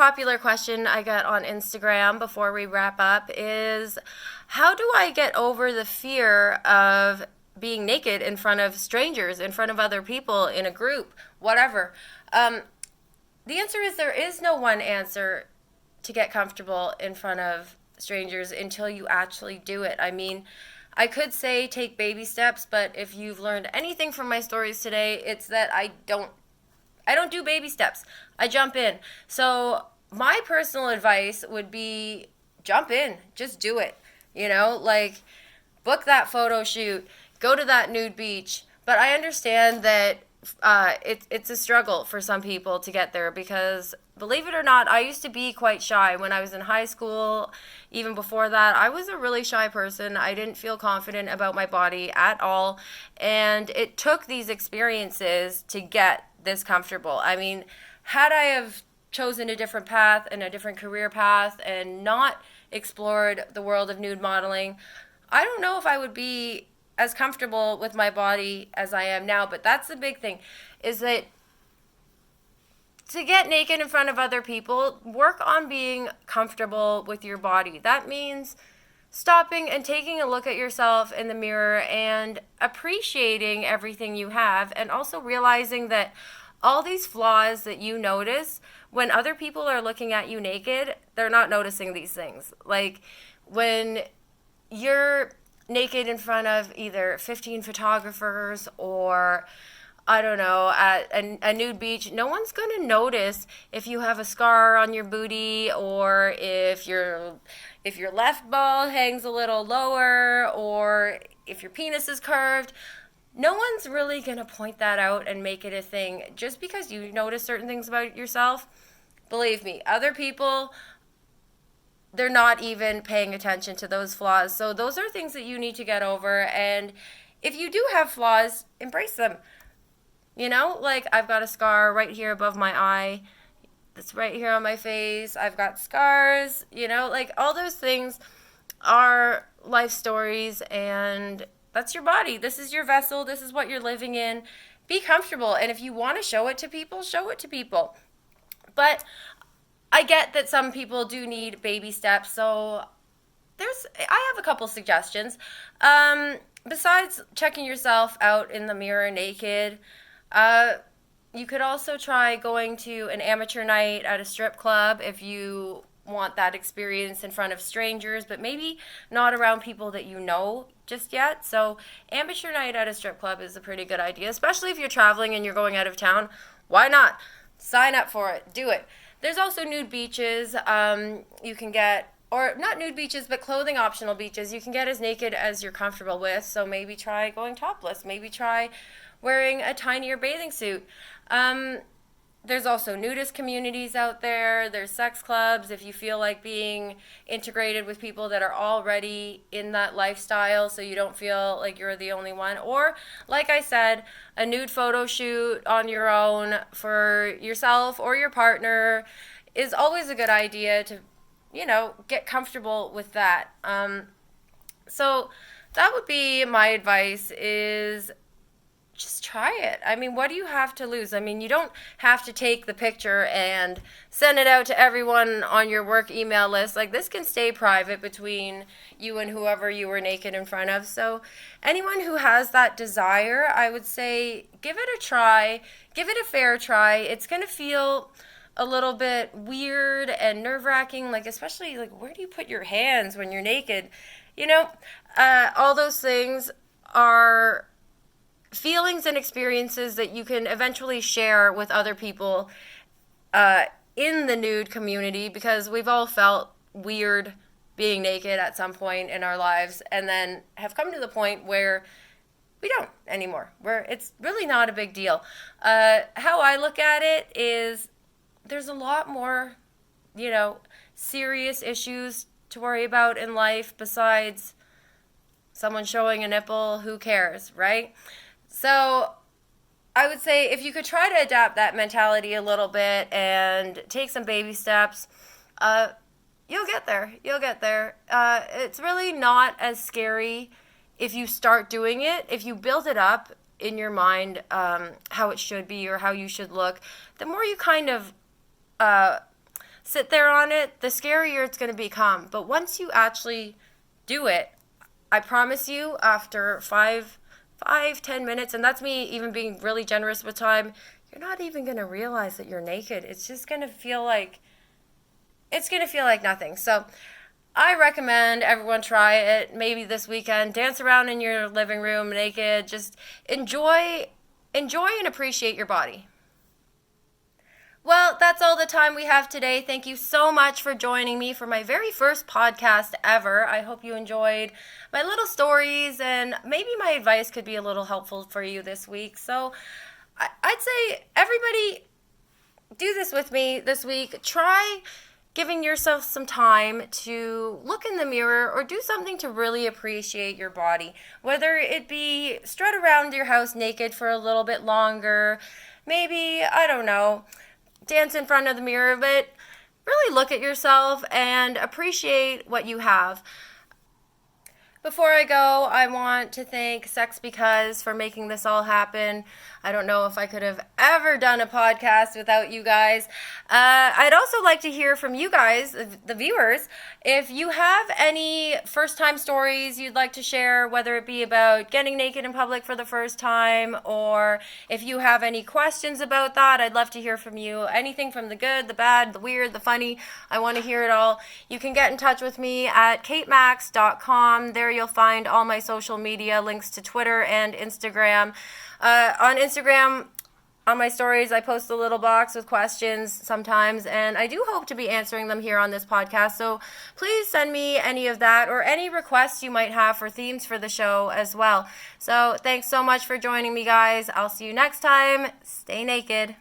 popular question I got on Instagram before we wrap up is, how do I get over the fear of being naked in front of strangers, in front of other people, in a group, whatever? The answer is there is no one answer to get comfortable in front of strangers until you actually do it. I mean, I could say take baby steps, but if you've learned anything from my stories today, it's that I don't do baby steps. I jump in. So my personal advice would be jump in. Just do it. Like book that photo shoot, go to that nude beach. But I understand that it's a struggle for some people to get there because, believe it or not, I used to be quite shy when I was in high school. Even before that, I was a really shy person. I didn't feel confident about my body at all. And it took these experiences to get this comfortable. I mean, had I have chosen a different path and a different career path and not explored the world of nude modeling, I don't know if I would be as comfortable with my body as I am now. But that's the big thing, is that to get naked in front of other people, work on being comfortable with your body. That means stopping and taking a look at yourself in the mirror and appreciating everything you have, and also realizing that all these flaws that you notice, when other people are looking at you naked, they're not noticing these things. Like when you're naked in front of either 15 photographers or, I don't know, at a nude beach, no one's going to notice if you have a scar on your booty, or if your left ball hangs a little lower, or if your penis is curved. No one's really going to point that out and make it a thing. Just because you notice certain things about yourself, believe me, other people, they're not even paying attention to those flaws. So those are things that you need to get over. And if you do have flaws, embrace them. Like I've got a scar right here above my eye. That's right here on my face. I've got scars, like all those things are life stories, and that's your body. This is your vessel. This is what you're living in. Be comfortable. And if you want to show it to people, show it to people. But I get that some people do need baby steps. So I have a couple suggestions. Besides checking yourself out in the mirror naked, you could also try going to an amateur night at a strip club if you want that experience in front of strangers, but maybe not around people that you know just yet. So amateur night at a strip club is a pretty good idea, especially if you're traveling and you're going out of town. Why not? Sign up for it. Do it. There's also nude beaches. You can get, or not nude beaches, but clothing optional beaches. You can get as naked as you're comfortable with. So maybe try going topless. Maybe try wearing a tinier bathing suit. There's also nudist communities out there. There's sex clubs if you feel like being integrated with people that are already in that lifestyle, so you don't feel like you're the only one. Or, like I said, a nude photo shoot on your own for yourself or your partner is always a good idea to, get comfortable with that. So that would be my advice, is just try it. I mean, what do you have to lose? I mean, you don't have to take the picture and send it out to everyone on your work email list. Like, this can stay private between you and whoever you were naked in front of. So anyone who has that desire, I would say give it a try. Give it a fair try. It's going to feel a little bit weird and nerve-wracking, like, especially, like, where do you put your hands when you're naked? All those things are feelings and experiences that you can eventually share with other people in the nude community, because we've all felt weird being naked at some point in our lives, and then have come to the point where we don't anymore, where it's really not a big deal. How I look at it is there's a lot more, serious issues to worry about in life besides someone showing a nipple. Who cares, right? So I would say if you could try to adapt that mentality a little bit and take some baby steps, you'll get there. You'll get there. It's really not as scary if you start doing it. If you build it up in your mind, how it should be or how you should look, the more you kind of sit there on it, the scarier it's going to become. But once you actually do it, I promise you, after 10 minutes, and that's me even being really generous with time, you're not even going to realize that you're naked. It's just going to feel like nothing. So I recommend everyone try it. Maybe this weekend, dance around in your living room naked. Just enjoy and appreciate your body. Well, that's all the time we have today. Thank you so much for joining me for my very first podcast ever. I hope you enjoyed my little stories, and maybe my advice could be a little helpful for you this week. So I'd say everybody do this with me this week. Try giving yourself some time to look in the mirror or do something to really appreciate your body. Whether it be strut around your house naked for a little bit longer, maybe, I don't know, dance in front of the mirror, but really look at yourself and appreciate what you have. Before I go, I want to thank Sex Because for making this all happen. I don't know if I could have ever done a podcast without you guys. I'd also like to hear from you guys, the viewers, if you have any first-time stories you'd like to share, whether it be about getting naked in public for the first time, or if you have any questions about that, I'd love to hear from you. Anything from the good, the bad, the weird, the funny, I want to hear it all. You can get in touch with me at katemaxx.com. There you'll find all my social media, links to Twitter and Instagram. On Instagram, on my stories, I post a little box with questions sometimes, and I do hope to be answering them here on this podcast. So please send me any of that or any requests you might have for themes for the show as well. So thanks so much for joining me, guys. I'll see you next time. Stay naked.